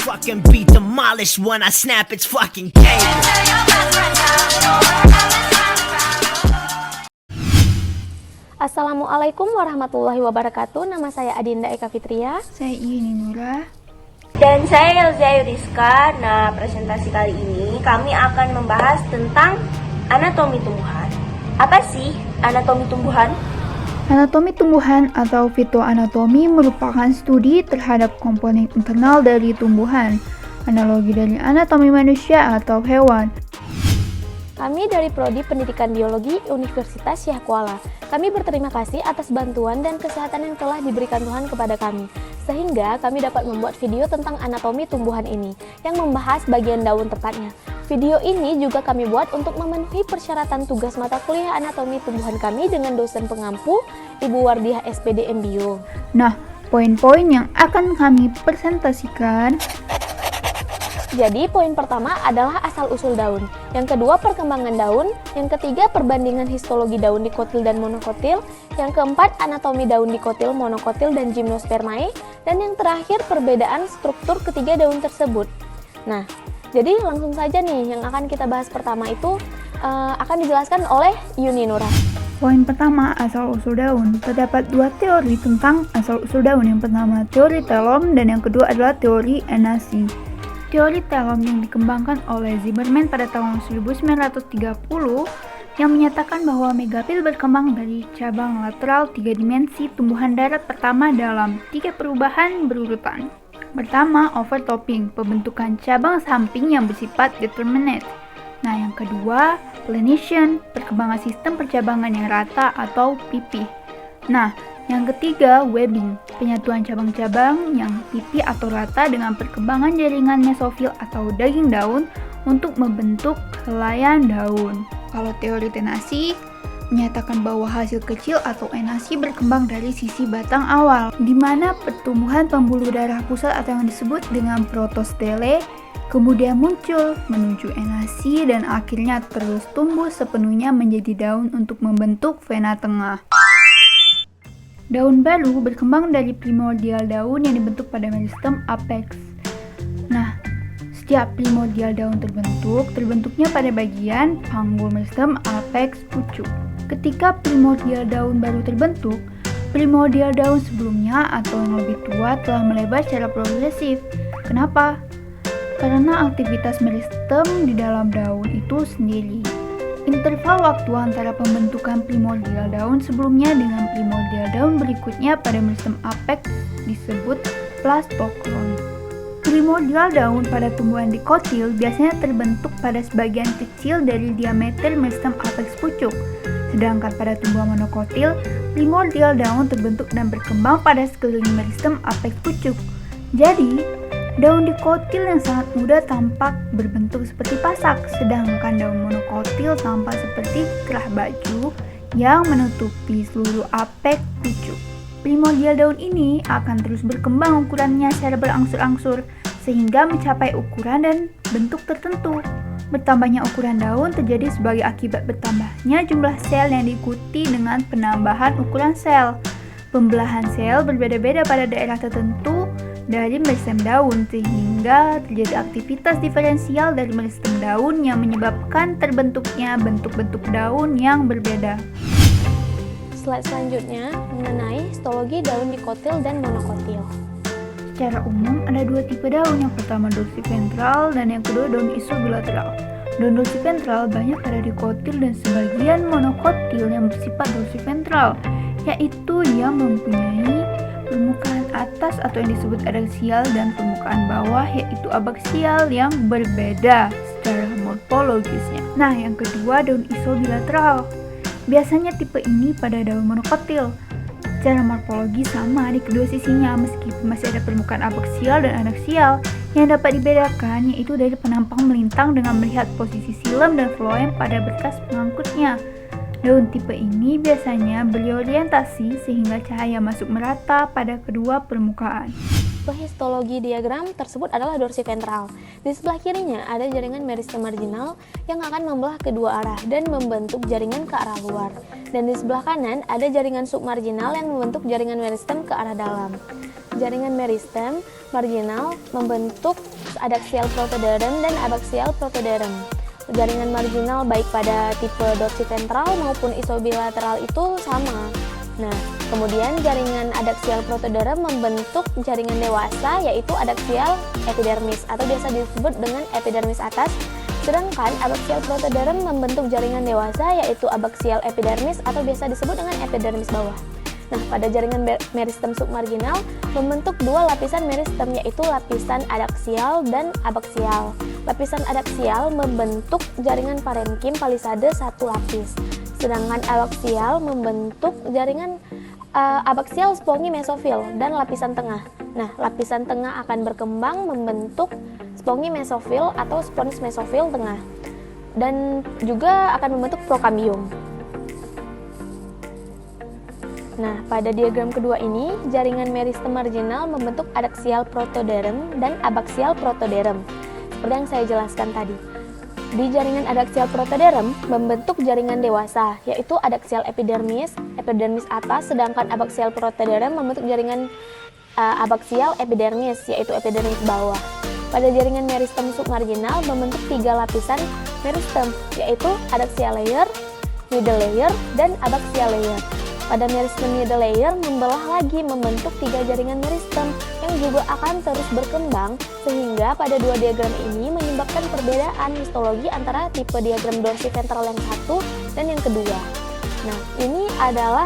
fucking be demolished when I snap its fucking cable. Assalamualaikum warahmatullahi wabarakatuh. Nama saya Adinda Eka Fitria. Saya Yuni Nura. Dan saya Elza Yuriska. Nah, presentasi kali ini kami akan membahas tentang anatomi tumbuhan. Apa sih anatomi tumbuhan? Anatomi tumbuhan atau fitoanatomi merupakan studi terhadap komponen internal dari tumbuhan, analogi dari anatomi manusia atau hewan. Kami dari Prodi Pendidikan Biologi Universitas Syekh Kuala. Kami berterima kasih atas bantuan dan kesehatan yang telah diberikan Tuhan kepada kami, sehingga kami dapat membuat video tentang anatomi tumbuhan ini, yang membahas bagian daun tepatnya. Video ini juga kami buat untuk memenuhi persyaratan tugas mata kuliah anatomi tumbuhan kami dengan dosen pengampu, Ibu Wardiah SPD MBio. Nah, poin-poin yang akan kami presentasikan. Jadi, poin pertama adalah asal-usul daun. Yang kedua, perkembangan daun. Yang ketiga, perbandingan histologi daun dikotil dan monokotil. Yang keempat, anatomi daun dikotil, monokotil, dan gymnospermae. Dan yang terakhir, perbedaan struktur ketiga daun tersebut. Nah, jadi langsung saja nih, yang akan kita bahas pertama itu akan dijelaskan oleh Yuni Nura. Poin pertama, asal-usul daun. Terdapat dua teori tentang asal-usul daun. Yang pertama, teori telom, dan yang kedua adalah teori enasi. Teori telom yang dikembangkan oleh Zimmerman pada tahun 1930 yang menyatakan bahwa megapil berkembang dari cabang lateral 3 dimensi tumbuhan darat pertama dalam 3 perubahan berurutan. Pertama, overtopping, pembentukan cabang samping yang bersifat determinate. Nah, yang kedua, planition, perkembangan sistem percabangan yang rata atau pipih. Nah, yang ketiga, webbing, penyatuan cabang-cabang yang pipih atau rata dengan perkembangan jaringan mesofil atau daging daun untuk membentuk helaian daun. Kalau teori tenasi menyatakan bahwa hasil kecil atau enasi berkembang dari sisi batang awal, di mana pertumbuhan pembuluh darah pusat atau yang disebut dengan protostele kemudian muncul menuju enasi dan akhirnya terus tumbuh sepenuhnya menjadi daun untuk membentuk vena tengah. Daun baru berkembang dari primordial daun yang dibentuk pada meristem apex. Nah, setiap primordial daun terbentuknya pada bagian panggul meristem apex pucuk. Ketika primordial daun baru terbentuk, primordial daun sebelumnya atau yang lebih tua telah melebar secara progresif. Kenapa? Karena aktivitas meristem di dalam daun itu sendiri. Interval waktu antara pembentukan primordial daun sebelumnya dengan primordial daun berikutnya pada meristem apex disebut plastokron. Primordial daun pada tumbuhan dikotil biasanya terbentuk pada sebagian kecil dari diameter meristem apex pucuk. Sedangkan pada tumbuhan monokotil, primordial daun terbentuk dan berkembang pada sekeliling meristem apex pucuk. Jadi, daun dikotil yang sangat muda tampak berbentuk seperti pasak, sedangkan daun monokotil tampak seperti kerah baju yang menutupi seluruh apek pucuk. Primordial daun ini akan terus berkembang ukurannya secara berangsur-angsur sehingga mencapai ukuran dan bentuk tertentu. Bertambahnya ukuran daun terjadi sebagai akibat bertambahnya jumlah sel yang diikuti dengan penambahan ukuran sel. Pembelahan sel berbeda-beda pada daerah tertentu dari meristem daun sehingga terjadi aktivitas diferensial dari meristem daun yang menyebabkan terbentuknya bentuk-bentuk daun yang berbeda. Slide selanjutnya mengenai histologi daun dikotil dan monokotil. Secara umum ada dua tipe daun, yang pertama dorsiventral dan yang kedua daun isobilateral. Daun dorsiventral banyak pada dikotil dan sebagian monokotil yang bersifat dorsiventral, yaitu yang mempunyai permukaan atas atau yang disebut adaksial dan permukaan bawah yaitu abaksial yang berbeda secara morfologisnya. Nah, yang kedua daun isobilateral. Biasanya tipe ini pada daun monokotil. Secara morfologi sama di kedua sisinya meskipun masih ada permukaan abaksial dan adaksial. Yang dapat dibedakan yaitu dari penampang melintang dengan melihat posisi silem dan floem pada berkas pengangkutnya. Daun tipe ini biasanya berorientasi sehingga cahaya masuk merata pada kedua permukaan. Histologi diagram tersebut adalah dorsiventral. Di sebelah kirinya ada jaringan meristem marginal yang akan membelah kedua arah dan membentuk jaringan ke arah luar. Dan di sebelah kanan ada jaringan submarginal yang membentuk jaringan meristem ke arah dalam. Jaringan meristem marginal membentuk adaksial protoderm dan abaksial protoderm. Jaringan marginal baik pada tipe dorsiventral maupun isobilateral itu sama. Nah, kemudian jaringan adaksial protoderm membentuk jaringan dewasa yaitu adaksial epidermis atau biasa disebut dengan epidermis atas, sedangkan abaksial protoderm membentuk jaringan dewasa yaitu abaksial epidermis atau biasa disebut dengan epidermis bawah. Nah, pada jaringan meristem submarginal membentuk dua lapisan meristem yaitu lapisan adaksial dan abaksial. Lapisan adaksial membentuk jaringan parenkim palisade satu lapis, sedangkan abaksial membentuk jaringan abaksial spongi mesofil dan lapisan tengah. Nah, lapisan tengah akan berkembang membentuk spongi mesofil atau spons mesofil tengah dan juga akan membentuk prokambium. Nah, pada diagram kedua ini, jaringan meristem marginal membentuk adaksial protoderm dan abaksial protoderm, seperti yang saya jelaskan tadi. Di jaringan adaksial protoderm membentuk jaringan dewasa, yaitu adaksial epidermis atas, sedangkan abaksial protoderm membentuk jaringan abaksial epidermis, yaitu epidermis bawah. Pada jaringan meristem submarginal membentuk tiga lapisan meristem, yaitu adaksial layer, middle layer, dan abaksial layer. Pada meristem middle layer membelah lagi membentuk tiga jaringan meristem yang juga akan terus berkembang, sehingga pada dua diagram ini menyebabkan perbedaan histologi antara tipe diagram dorsiventral yang satu dan yang kedua. Nah, ini adalah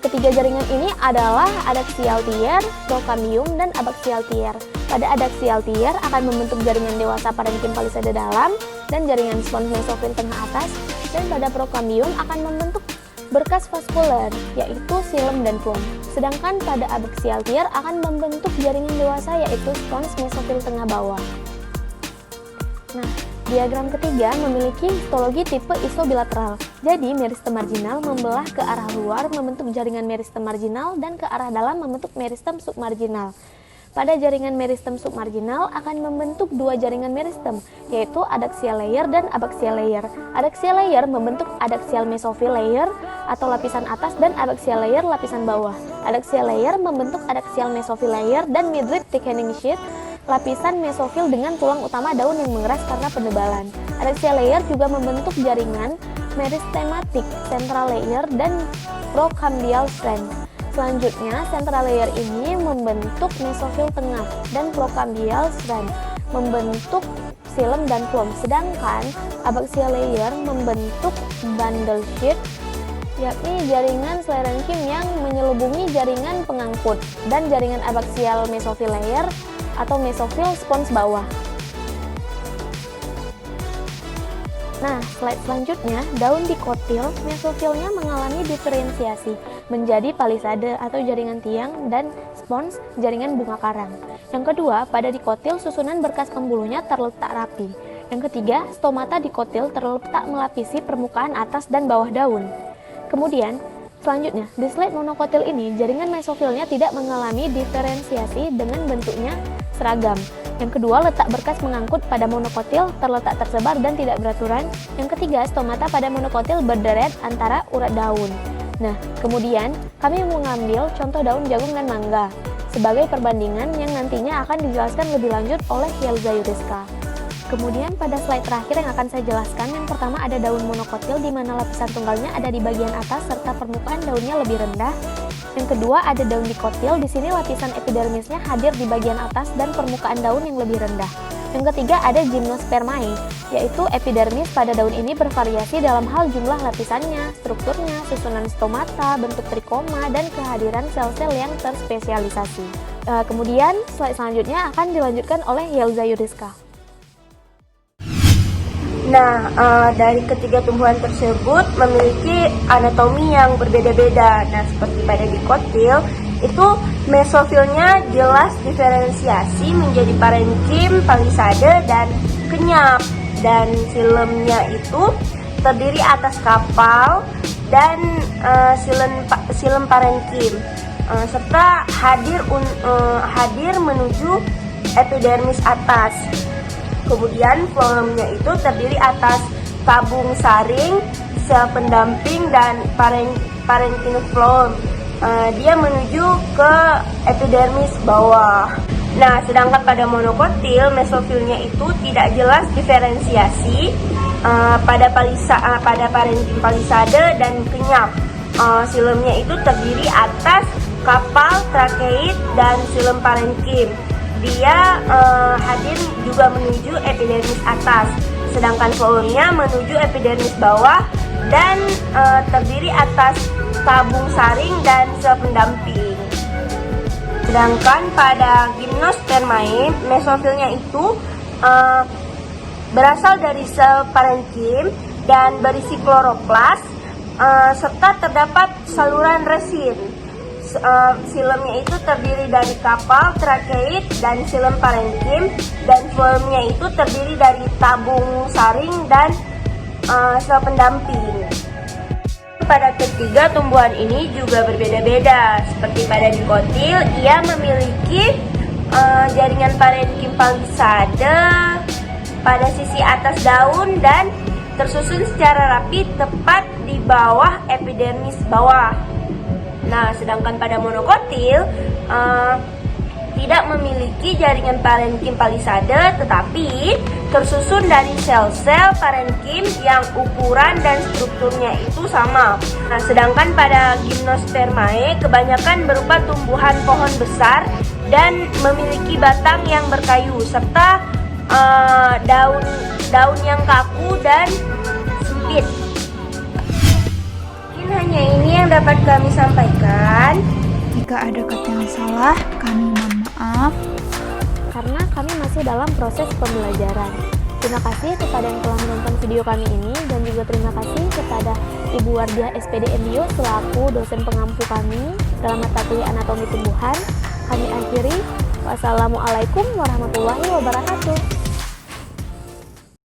ketiga jaringan ini adalah adaksial tier, prokambium, dan abaksial tier. Pada adaksial tier akan membentuk jaringan dewasa parenkim palisade dalam dan jaringan spons mesofil tengah atas, dan pada prokambium akan membentuk berkas vaskuler, yaitu silem dan flum. Sedangkan pada abaksial tier akan membentuk jaringan dewasa, yaitu spons mesofil tengah bawah. Nah, diagram ketiga memiliki histologi tipe isobilateral. Jadi, meristem marginal membelah ke arah luar membentuk jaringan meristem marginal dan ke arah dalam membentuk meristem submarginal. Pada jaringan meristem submarginal akan membentuk dua jaringan meristem, yaitu adaksial layer dan abaksial layer. Adaksial layer membentuk adaksial mesofil layer atau lapisan atas dan abaksial layer lapisan bawah. Adaksial layer membentuk adaksial mesofil layer dan midrib thickening sheath, lapisan mesofil dengan tulang utama daun yang mengeras karena penebalan. Adaksial layer juga membentuk jaringan meristematik central layer dan prokambial strand. Selanjutnya, central layer ini membentuk mesofil tengah dan prokambial strand membentuk silem dan flum, sedangkan abaksial layer membentuk bundle sheath, yakni jaringan sklerenkim yang menyelubungi jaringan pengangkut, dan jaringan abaksial mesofil layer atau mesofil spons bawah. Nah, slide selanjutnya, daun dikotil, mesofilnya mengalami diferensiasi menjadi palisade atau jaringan tiang dan spons jaringan bunga karang. Yang kedua, pada dikotil susunan berkas pembuluhnya terletak rapi. Yang ketiga, stomata dikotil terletak melapisi permukaan atas dan bawah daun. Kemudian, selanjutnya, di slide monokotil ini jaringan mesofilnya tidak mengalami diferensiasi dengan bentuknya seragam. Yang kedua, letak berkas mengangkut pada monokotil terletak tersebar dan tidak beraturan. Yang ketiga, stomata pada monokotil berderet antara urat daun. Nah, kemudian kami mengambil contoh daun jagung dan mangga sebagai perbandingan yang nantinya akan dijelaskan lebih lanjut oleh Yelza Yuriska. Kemudian pada slide terakhir yang akan saya jelaskan, yang pertama ada daun monokotil di mana lapisan tunggalnya ada di bagian atas serta permukaan daunnya lebih rendah. Yang kedua ada daun dikotil, di sini lapisan epidermisnya hadir di bagian atas dan permukaan daun yang lebih rendah. Yang ketiga ada gymnospermae, yaitu epidermis pada daun ini bervariasi dalam hal jumlah lapisannya, strukturnya, susunan stomata, bentuk trikoma, dan kehadiran sel-sel yang terspesialisasi. Kemudian slide selanjutnya akan dilanjutkan oleh Yelza Yuriska. Nah, dari ketiga tumbuhan tersebut memiliki anatomi yang berbeda-beda. Nah, seperti pada dikotil, itu mesofilnya jelas diferensiasi menjadi parenkim, palisade, dan kenyap. Dan silemnya itu terdiri atas kapal dan silem parenkim, serta hadir menuju epidermis atas. Kemudian florumnya itu terdiri atas tabung saring, sel pendamping, dan parenkinofloem. Dia menuju ke epidermis bawah. Nah, sedangkan pada monokotil, mesofilnya itu tidak jelas diferensiasi pada parenkim palisade dan kenyap. Silemnya itu terdiri atas kapal, trakeit, dan silem parenkim. Dia hadir juga menuju epidermis atas, sedangkan floemnya menuju epidermis bawah dan terdiri atas tabung saring dan sel pendamping. Sedangkan pada Gymnospermae, mesofilnya itu berasal dari sel parenkim dan berisi kloroplas, serta terdapat saluran resin. Silemnya itu terdiri dari kapal, trakeit, dan silem parenkim, dan floemnya itu terdiri dari tabung saring dan sel pendamping. Pada ketiga tumbuhan ini juga berbeda-beda. Seperti pada dikotil, ia memiliki jaringan parenkim palisade pada sisi atas daun dan tersusun secara rapi tepat di bawah epidermis bawah. Nah, sedangkan pada monokotil tidak memiliki jaringan parenkim palisade, tetapi tersusun dari sel-sel parenkim yang ukuran dan strukturnya itu sama. Nah, sedangkan pada Gymnospermae kebanyakan berupa tumbuhan pohon besar dan memiliki batang yang berkayu serta daun yang kaku dan sempit. Mungkin hanya ini yang dapat kami sampaikan. Jika ada kata yang salah, kami mohon maaf. Karena kami masih dalam proses pembelajaran. Terima kasih kepada yang telah menonton video kami ini, dan juga terima kasih kepada Ibu Wardiah SPD MBio selaku dosen pengampu kami dalam mata kuliah anatomi tumbuhan. Kami akhiri. Wassalamualaikum warahmatullahi wabarakatuh.